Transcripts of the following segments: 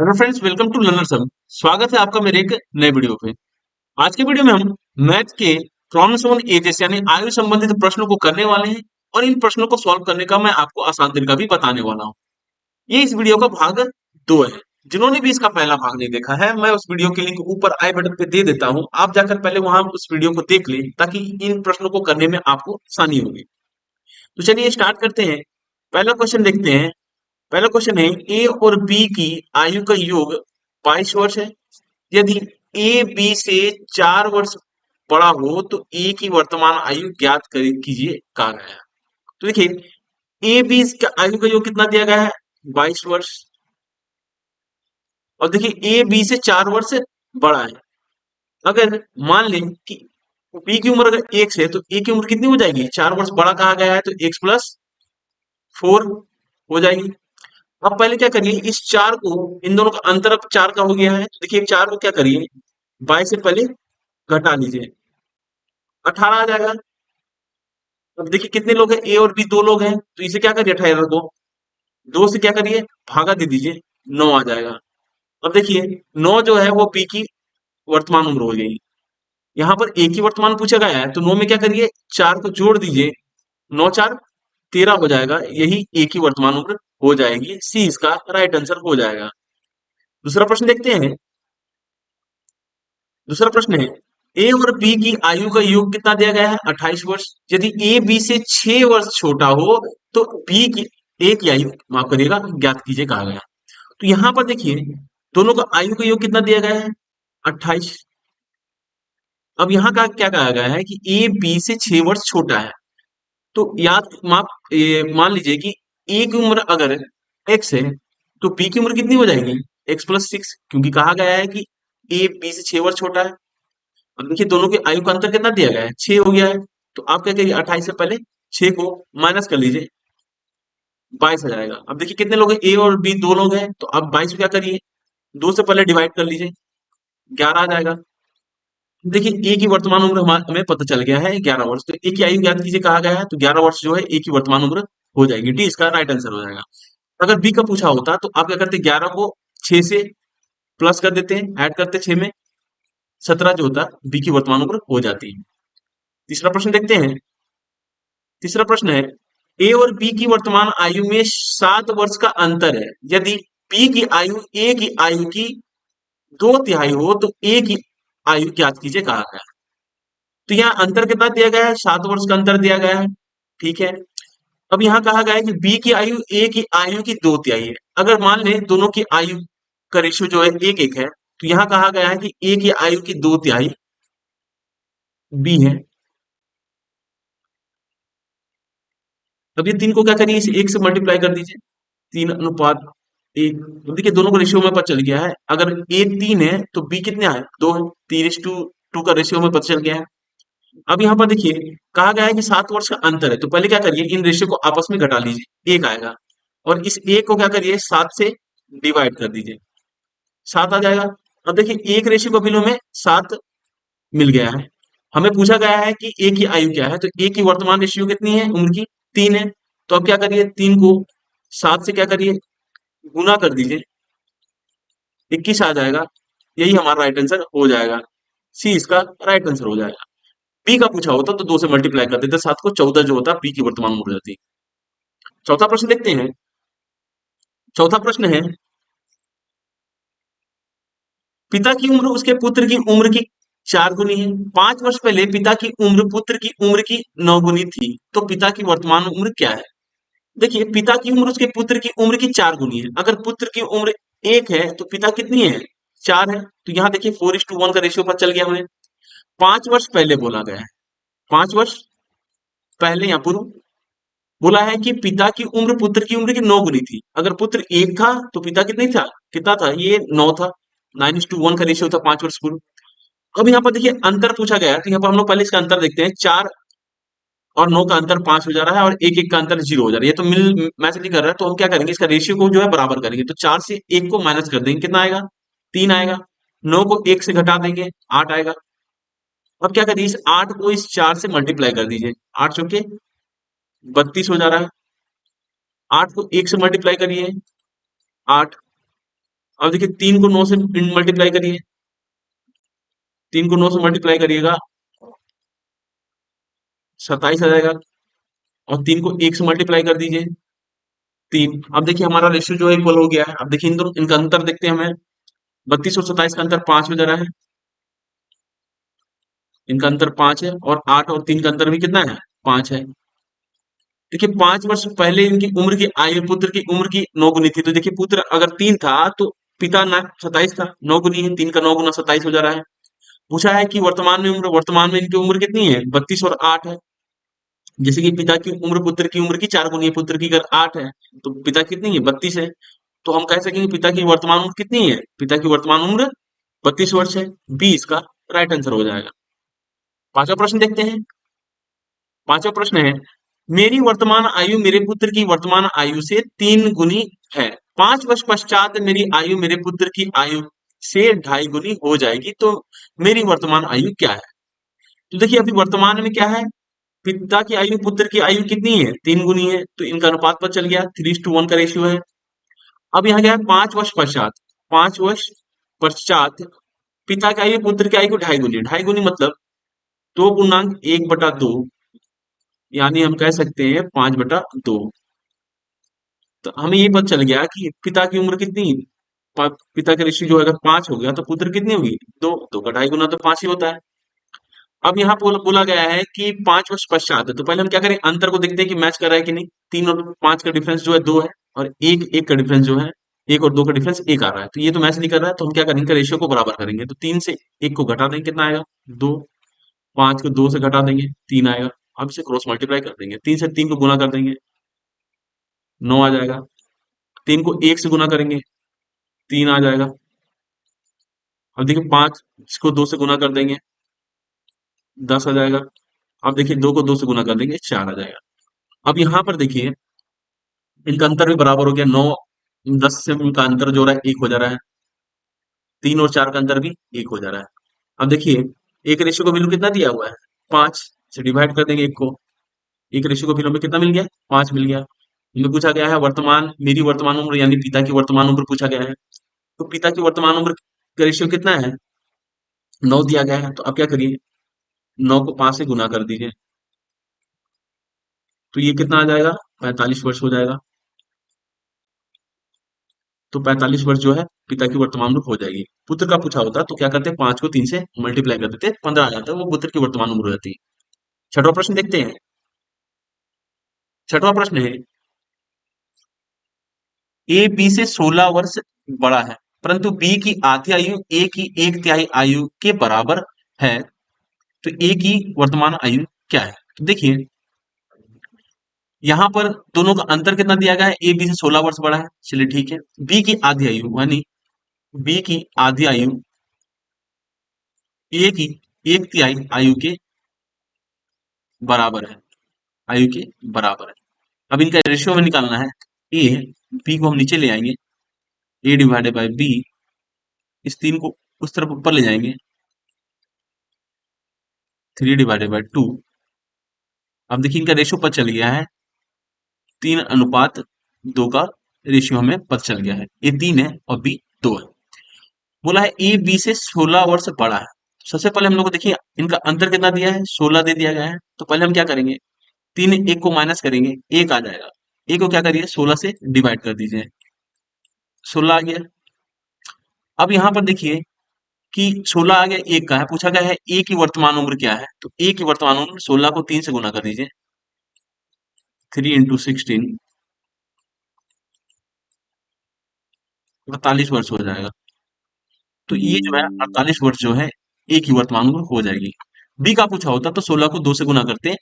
Hello friends, welcome to learner sum. स्वागत है आपका मेरे एक नए वीडियो पे। आज के वीडियो में हम मैथ के प्रॉब्लम्स ऑन एजेस यानी आयु संबंधित प्रश्नों को करने वाले हैं और इन प्रश्नों को सॉल्व करने का मैं आपको आसान तरीका भी बताने वाला हूँ। ये इस वीडियो का भाग 2 है। जिन्होंने भी इसका पहला भाग नहीं देखा है, मैं उस वीडियो की लिंक ऊपर आई बटन पे दे देता हूँ। आप जाकर पहले वहां उस वीडियो को देख लें ताकि इन प्रश्नों को करने में आपको आसानी होगी। तो चलिए स्टार्ट करते हैं। पहला क्वेश्चन देखते हैं। पहला क्वेश्चन है, ए और बी की आयु का योग 22 वर्ष है। यदि ए बी से 4 वर्ष बड़ा हो तो ए की वर्तमान आयु ज्ञात कीजिए, कहा गया है। तो देखिए, ए बी का आयु का योग कितना दिया गया है, 22 वर्ष। और देखिए, ए बी से 4 वर्ष बड़ा है। अगर मान लें कि बी की उम्र अगर एक्स है तो ए की उम्र कितनी हो जाएगी, 4 वर्ष बड़ा कहा गया है तो x+4 हो जाएगी। अब पहले क्या करिए, इस चार को, इन दोनों का अंतर अब 4 का हो गया है, तो देखिए 4 को क्या करिए, 22 से पहले घटा लीजिए, 18 आ जाएगा। अब देखिए कितने लोग हैं, ए और बी 2 लोग हैं, तो इसे क्या करिए, 18 को 2 से क्या करिए, भागा दे दीजिए, 9 आ जाएगा। अब देखिए 9 जो है वो बी की वर्तमान उम्र हो गई। यहाँ पर ए की वर्तमान पूछा गया है तो 9 में क्या करिए, 4 को जोड़ दीजिए, 9×4 = 13 हो जाएगा। यही ए की वर्तमान उम्र हो जाएगी। सी इसका राइट आंसर हो जाएगा। दूसरा प्रश्न देखते हैं। दूसरा प्रश्न है, ए और बी की आयु का योग कितना दिया गया है, 28 वर्ष। यदि ए बी से 6 वर्ष छोटा हो तो बी की ए की आयु, माफ करिएगा, ज्ञात कीजिए, कहा गया। तो यहाँ पर देखिए दोनों का आयु का योग कितना दिया गया है, 28। अब यहाँ का क्या कहा गया है कि ए बी से 6 वर्ष छोटा है। तो याद मान लीजिए कि ए की उम्र अगर एक्स है तो बी की उम्र कितनी हो जाएगी, x+6, क्योंकि कहा गया है कि ए बी से 6 वर्ष छोटा है। अब देखिए दोनों के आयु का अंतर कितना दिया गया है, 6 हो गया है। तो आप क्या करिए, 28 से पहले 6 को माइनस कर लीजिए, 22 आ जाएगा। अब देखिए कितने लोग हैं, ए और बी 2 लोग हैं, तो आप 22 को क्या करिए, 2 से पहले डिवाइड कर लीजिए, 11 आ जाएगा। देखिए ए की वर्तमान उम्र हमें पता चल गया है 11 वर्ष, तो ए की आयु ज्ञात कीजिए, कहा गया है। तो 11 वर्ष जो है ए की वर्तमान उम्र हो जाएगी। डी इसका राइट आंसर हो जाएगा। अगर बी का पूछा होता तो आप क्या करते, 11 को 6 से प्लस कर देते हैं, ऐड करते 6 में, 17 जो होता बी की वर्तमान उम्र हो जाती है। तीसरा प्रश्न देखते हैं। तीसरा प्रश्न है, ए और बी की वर्तमान आयु में 7 वर्ष का अंतर है। यदि बी की आयु ए की आयु की 2/3 हो तो ए की आयु ज्ञात कीजिए, कहा गया। तो यहाँ अंतर कितना दिया गया है, 7 वर्ष का अंतर दिया गया है। ठीक है। अब यहाँ कहा गया है कि बी की आयु ए की आयु की 2/3 है। अगर मान लें दोनों की आयु का रेशियो जो है 1:1 है, तो यहाँ कहा गया है कि ए की आयु की 2/3 बी है। अब ये 3 को क्या करिए, इस 1 से मल्टीप्लाई कर दीजिए, 3:1। तो देखिए दोनों का रेशियो हमें पता चल गया है। अगर ए 3 है तो बी कितने आए, 2 है। 3:2 का रेशियो हमें पता चल गया है। अब यहाँ पर देखिए कहा गया है कि 7 वर्ष का अंतर है, तो पहले क्या करिए, इन रेशियो को आपस में घटा लीजिए, 1 आएगा। और इस 1 को क्या करिए, 7 से डिवाइड कर दीजिए, 7 आ जाएगा। अब देखिए एक रेशियो का बिल हमें 7 मिल गया है। हमें पूछा गया है कि ए की आयु क्या है, तो ए की वर्तमान रेशियो कितनी है, उम्र की 3 है। तो अब क्या करिए, 3 को 7 से क्या करिए, गुना कर दीजिए, 21 आ जाएगा। यही हमारा राइट आंसर हो जाएगा। सी इसका राइट आंसर हो जाएगा। बी का पूछा होता तो 2 से मल्टीप्लाई कर देते, 7 को 14 जो होता बी की वर्तमान उम्र हो जाती। चौथा प्रश्न देखते हैं। चौथा प्रश्न है, पिता की उम्र उसके पुत्र की उम्र की 4 गुनी है। 5 वर्ष पहले पिता की उम्र पुत्र की उम्र की 9 गुनी थी, तो पिता की वर्तमान उम्र क्या है। देखिए पिता की उम्र उसके पुत्र की उम्र की 4 गुनी है। अगर पुत्र की उम्र 1 है तो पिता कितनी है, 4 है। तो यहाँ देखिए 4:1 का रेशियो पता चल गया हमें। 5 वर्ष पहले बोला गया है, 5 वर्ष पहले या पूर्व बोला है कि पिता की उम्र पुत्र की उम्र की 9 गुनी थी। अगर पुत्र 1 था तो पिता कितनी था, कितना था, ये 9 था। 9:1 का रेशियो था 5 वर्ष पूर्व। अब यहाँ पर देखिए अंतर पूछा गया है, तो यहाँ पर हम लोग पहले इसका अंतर देखते हैं। 4 और 9 का अंतर 5 हो जा रहा है और 1 1 का अंतर 0 हो जा रहा है। ये तो मिल मैच नहीं कर रहा है, तो हम क्या करेंगे, इसका रेशियो को जो है बराबर करेंगे। तो 4 से 1 को माइनस कर देंगे, कितना आएगा, 3 आएगा। 9 को 1 से घटा देंगे, 8 आएगा। अब क्या करिए, इस 8 को इस 4 से मल्टीप्लाई कर दीजिए, 8 चौके 32 हो जा रहा है। 8 को 1 से मल्टीप्लाई करिए, 8 अब देखिए 3 को 9 से मल्टीप्लाई करिए, 3 को 9 से मल्टीप्लाई करिएगा 27 आ जाएगा, और 3 को 1 से मल्टीप्लाई कर दीजिए 3। अब देखिए हमारा रेशियो जो है इक्वल हो गया है। अब देखिए इन दोनों इनका अंतर देखते हैं हमें, 32 और 27 का अंतर 5 हो जा रहा है, इनका अंतर 5 है, और 8 और 3 का अंतर भी कितना है, 5 है। देखिए 5 वर्ष पहले इनकी उम्र की आयु, पुत्र की उम्र की 9 गुनी थी। तो देखिए पुत्र अगर 3 था तो पिता ना 27 था, 9 गुनी है, 3 का 9 गुना 27 हो जा रहा है। पूछा है कि वर्तमान में इनकी उम्र कितनी है, 32 और 8 है। जैसे कि पिता की उम्र पुत्र की उम्र की 4 गुनी है, पुत्र की अगर 8 है तो पिता कितनी है, 32 है। तो हम कह सकेंगे पिता की वर्तमान उम्र कितनी है, पिता की वर्तमान उम्र 32 वर्ष है। बी इसका राइट आंसर हो जाएगा। पांचवा प्रश्न देखते हैं। पांचवा प्रश्न है, मेरी वर्तमान आयु मेरे पुत्र की वर्तमान आयु से 3 गुनी है। 5 वर्ष पश्चात मेरी आयु मेरे पुत्र की आयु से 2.5 गुनी हो जाएगी, तो मेरी वर्तमान आयु क्या है। तो देखिए अभी वर्तमान में क्या है, पिता की आयु पुत्र की आयु कितनी है, 3 गुनी है, तो इनका अनुपात पता चल गया, 3:1 का रेशियो है। अब यहाँ क्या है, 5 वर्ष पश्चात, 5 वर्ष पश्चात पिता की आयु पुत्र की आयु को 2.5 गुनी, 2.5 गुनी मतलब 2 गुणांक 1/2, यानी हम कह सकते हैं 5/2। तो हमें ये पता चल गया कि पिता की उम्र कितनी, पिता का रेशियो जो है अगर 5 हो गया तो पुत्र कितनी होगी, 2, 2 का 2.5 गुना तो 5 ही होता है। अब यहाँ बोला गया है कि 5 वर्ष पश्चात है, तो पहले हम क्या करें, अंतर को देखते हैं कि मैच कर रहा है कि नहीं। 3 और 5 का डिफरेंस जो है 2 है, और एक एक का डिफरेंस जो है, 1 और 2 का डिफरेंस 1 आ रहा है, तो ये तो मैच नहीं कर रहा है। तो हम क्या करेंगे, इनका रेशियो को बराबर करेंगे। तो 3 से 1 को घटा देंगे, कितना आएगा, 2। 5 को 2 से घटा देंगे, 3 आएगा। अब इसे क्रॉस मल्टीप्लाई कर देंगे, 3 से 3 को गुना कर देंगे, 9 आ जाएगा। 3 को 1 से गुना करेंगे, 3 आ जाएगा। अब देखिए 5 को 2 से गुना कर देंगे, 10 आ जाएगा। अब देखिए 2 को 2 से गुना कर देंगे, 4 आ जाएगा। अब यहाँ पर देखिए इनका अंतर भी बराबर हो गया, 9 10 से इनका अंतर जो हो रहा है 1 हो जा रहा है, 3 और 4 का अंतर भी 1 हो जा रहा है। अब देखिए एक रेशियो का वैल्यू कितना दिया हुआ है, 5 से डिवाइड कर देंगे 1 को, एक रेशियो का वैल्यू हमें कितना मिल गया, 5 मिल गया। हमें पूछा गया है वर्तमान, मेरी वर्तमान उम्र यानी पिता की वर्तमान उम्र पूछा गया है। तो पिता की वर्तमान उम्र का रेशियो कितना है, 9 दिया गया है। तो अब क्या करिए, 9 को 5 से गुना कर दीजिए, तो ये कितना आ जाएगा, 45 वर्ष हो जाएगा। तो 45 वर्ष जो है पिता की वर्तमान उम्र हो जाएगी। पुत्र का पूछा होता तो क्या करते, 5 को 3 से मल्टीप्लाई कर देते, 15 आ जाता है, वो पुत्र की वर्तमान उम्र हो जाती है। छठवां प्रश्न देखते हैं। छठवां प्रश्न है, ए बी से 16 वर्ष बड़ा है, परंतु बी की आधी आयु ए की 1/3 आयु के बराबर है, तो ए की वर्तमान आयु क्या है। तो देखिए यहाँ पर दोनों का अंतर कितना दिया गया है, ए बी से 16 वर्ष बड़ा है, चलिए ठीक है। बी की आधी आयु यानी बी की आधी आयु ए की 1/3 आयु के बराबर है, आयु के बराबर है। अब इनका रेशियो में निकालना है, ए बी को हम नीचे ले आएंगे, ए डिवाइडेड बाय बी, इस 3 को उस तरफ ऊपर ले जाएंगे, 3/2। अब देखिए इनका रेशियो पता चल गया है, 3:2 का रेशियो हमें पता चल गया है। ए 3 है और बी 2 है। बोला है ए बी से 16 वर्ष बड़ा है। सबसे पहले हम लोग को देखिए इनका अंतर कितना दिया है, 16 दे दिया गया है। तो पहले हम क्या करेंगे, 3 1 को माइनस करेंगे, 1 आ जाएगा। ए को क्या करिए, 16 से डिवाइड कर दीजिए, 16 आ गया। अब यहाँ पर देखिए कि 16 आ गया, 1 का है, पूछा गया है ए की वर्तमान उम्र क्या है। तो ए की वर्तमान उम्र 16 को 3 से गुना कर दीजिए, 3 × 16, 48 वर्ष हो जाएगा। तो ये जो है 48 वर्ष जो है ए की वर्तमान उम्र हो जाएगी। बी का पूछा होता तो 16 को 2 से गुना करते,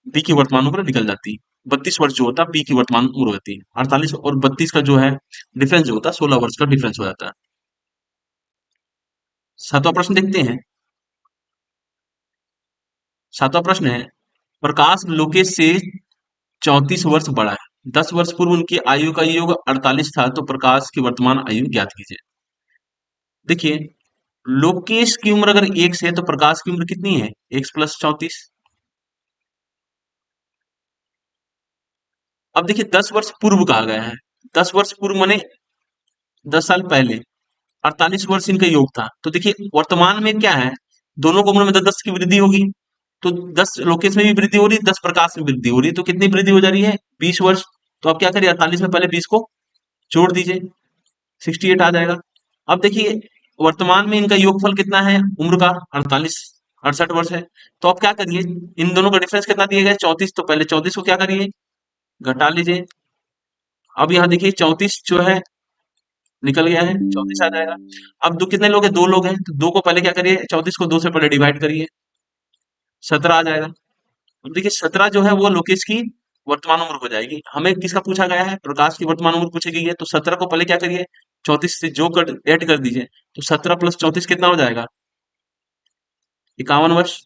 बी की वर्तमान उम्र निकल जाती। 32 वर्ष जो होता बी की वर्तमान उम्र होती, 48 और 32 का जो है डिफरेंस जो होता 16 वर्ष का डिफरेंस हो जाता है। सातवां प्रश्न देखते हैं। सातवां प्रश्न है, प्रकाश लोकेश से 34 वर्ष बड़ा है, 10 वर्ष पूर्व उनकी आयु का योग 48 था, तो प्रकाश की वर्तमान आयु ज्ञात कीजिए। देखिए लोकेश की उम्र अगर 1 से है तो प्रकाश की उम्र कितनी है, 1 + 34। अब देखिए 10 वर्ष पूर्व कहा गया है, 10 वर्ष पूर्व माने 10 साल पहले, 48 वर्ष इनका योग था। तो देखिए वर्तमान में क्या है, दोनों को उम्र में 10-10 की वृद्धि होगी। तो 10 लोकेश में भी वृद्धि हो रही है, 10 प्रकाश में वृद्धि हो रही है, तो कितनी वृद्धि हो जा रही है, 20 वर्ष। तो आप क्या करिए, 48 में पहले 20 को जोड़ दीजिए, 68 आ जाएगा। अब देखिए वर्तमान में इनका योगफल कितना है उम्र का, 48, 68 वर्ष है। तो आप क्या करिए, इन दोनों का डिफरेंस कितना दिया गया है, 34। तो पहले 34 को क्या करिए, घटा लीजिए। अब यहाँ देखिए 34 जो है निकल गया है, 34 आ जाएगा। अब दो कितने लोग हैं, दो लोग हैं, तो दो को पहले क्या करिए, 34 को 2 से पहले डिवाइड करिए, 17 आ जाएगा। अब देखिए 17 जो है वो लोकेश की वर्तमान उम्र हो जाएगी। हमें किसका पूछा गया है, प्रकाश की वर्तमान उम्र पूछी गई है। तो 17 को पहले क्या करिए, 34 से जो कर ऐड कर दीजिए। तो 17 प्लस 34 कितना हो जाएगा, 51 वर्ष।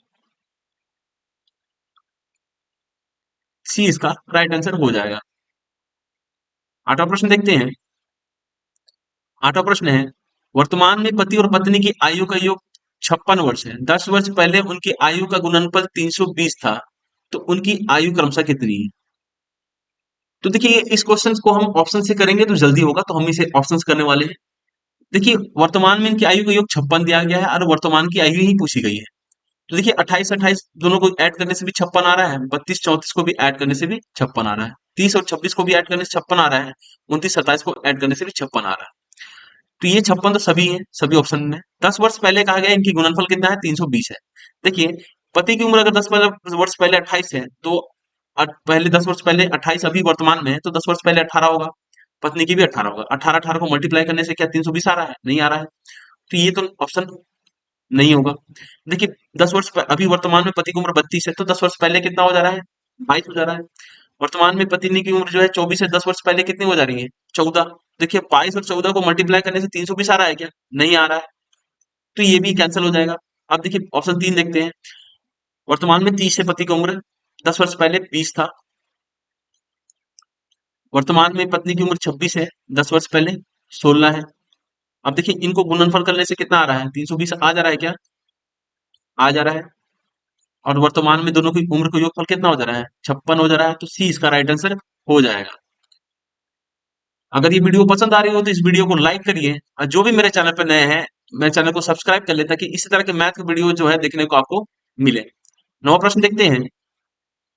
सी इसका राइट आंसर हो जाएगा। आठवां प्रश्न देखते हैं। आठवां प्रश्न है, वर्तमान में पति और पत्नी की आयु का योग 56 वर्ष है। 10 वर्ष पहले उनकी आयु का गुणनफल 320 था। तो उनकी आयु क्रमशः कितनी है। तो देखिए इस क्वेश्चन को हम ऑप्शन से करेंगे तो जल्दी होगा, तो हम इसे ऑप्शन करने वाले हैं। देखिए वर्तमान में इनकी आयु का योग 56 दिया गया है और वर्तमान की आयु ही पूछी गई है। तो देखिए 28-28 दोनों को ऐड करने से भी 56 आ रहा है, 32-34 को भी ऐड करने से भी 56 आ रहा है, 30 और 26 को भी ऐड करने से 56 आ रहा है, 29-27 को ऐड करने से भी 56 आ रहा है। तो ये 56 तो सभी है, सभी ऑप्शन में। 10 वर्ष पहले कहा गया इनकी गुणनफल कितना है, 320 है। देखिए पति की उम्र अगर 10 वर्ष पहले 28 है, तो पहले 10 वर्ष पहले 28, अभी वर्तमान में है तो 10 वर्ष पहले 18 होगा, पत्नी की भी 18 होगा। 18-18 को मल्टीप्लाई करने से क्या 320 आ रहा है, नहीं आ रहा है। तो ये तो ऑप्शन नहीं होगा। देखिए 10 वर्ष अभी वर्तमान में पति की उम्र 32 है, तो 10 वर्ष पहले कितना हो जा रहा है, 22 हो जा रहा है। वर्तमान में पत्नी की उम्र जो है 24 है, 10 वर्ष पहले कितनी हो जा रही है, 14। देखिए 22 और 14 को मल्टीप्लाई करने से 320 आ रहा है क्या, नहीं आ रहा है। तो ये भी कैंसिल हो जाएगा। अब देखिए ऑप्शन 3 देखते हैं। वर्तमान में 30 है पति की उम्र, 10 वर्ष पहले 20 था। वर्तमान में पत्नी की उम्र 26 है, 10 वर्ष पहले 16 है। अब देखिए इनको गुणनफल करने से कितना आ रहा है, 320 आ जा रहा है क्या, आ जा रहा है। और वर्तमान में दोनों की उम्र का योगफल कितना हो जा रहा है, 56 हो जा रहा है। तो सी इसका राइट आंसर हो जाएगा। अगर ये वीडियो पसंद आ रही हो तो इस वीडियो को लाइक करिए, और जो भी मेरे चैनल पर नए हैं मेरे चैनल को सब्सक्राइब कर ले, ताकि इसी तरह के मैथ के वीडियो जो है देखने को आपको मिले। नवा प्रश्न देखते हैं।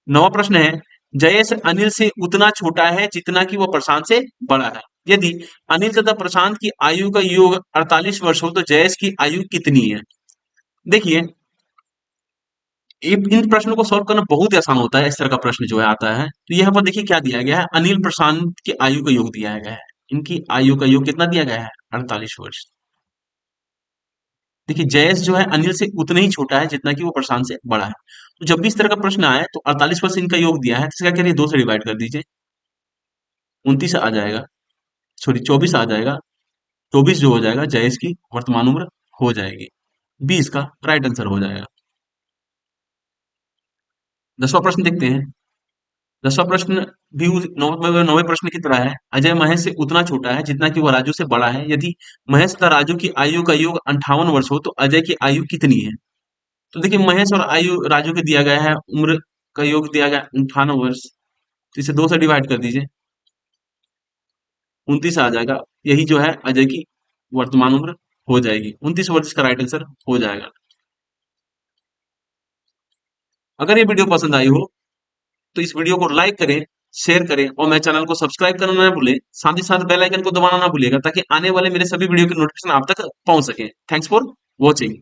नवा प्रश्न है, जयेश अनिल से उतना छोटा है जितना कि वह प्रशांत से बड़ा है। यदि अनिल तथा प्रशांत की आयु का योग 48 वर्ष हो तो जयेश की आयु कितनी है। देखिए इन प्रश्नों को सॉल्व करना बहुत ही आसान होता है। इस तरह का प्रश्न जो है आता है, तो यहाँ पर देखिए क्या दिया गया है, अनिल प्रशांत की आयु का योग दिया गया है। इनकी आयु का योग कितना दिया गया है, 48 वर्ष। देखिए जयेश जो है अनिल से उतना ही छोटा है जितना कि वो प्रशांत से बड़ा है। तो जब भी इस तरह का प्रश्न आए तो 48 वर्ष इनका योग दिया है, तो इसका क्या करिए 2 से डिवाइड कर दीजिए, 29 आ जाएगा, सॉरी 24 आ जाएगा। 24 जो हो जाएगा जयेश की वर्तमान उम्र हो जाएगी, 20 का राइट आंसर हो जाएगा। 10वां प्रश्न देखते हैं। 10वां प्रश्न भी नौवे प्रश्न की तरह है। अजय महेश से उतना छोटा है जितना कि वह राजू से बड़ा है। यदि महेश तथा राजू की आयु का योग 58 वर्ष हो तो अजय की आयु कितनी है। तो देखिए महेश और आयु राजू के दिया गया है, उम्र का योग दिया गया 58 वर्ष। तो इसे 2 से डिवाइड कर दीजिए, 29 आ जाएगा। यही जो है अजय की वर्तमान उम्र हो जाएगी, 29 वर्ष का राइट आंसर हो जाएगा। अगर ये वीडियो पसंद आई हो तो इस वीडियो को लाइक करें, शेयर करें और मेरे चैनल को सब्सक्राइब करना ना भूलें। साथ ही साथ बेल आइकन को दबाना ना भूलिएगा, ताकि आने वाले मेरे सभी वीडियो की नोटिफिकेशन आप तक पहुंच सके। Thanks for watching.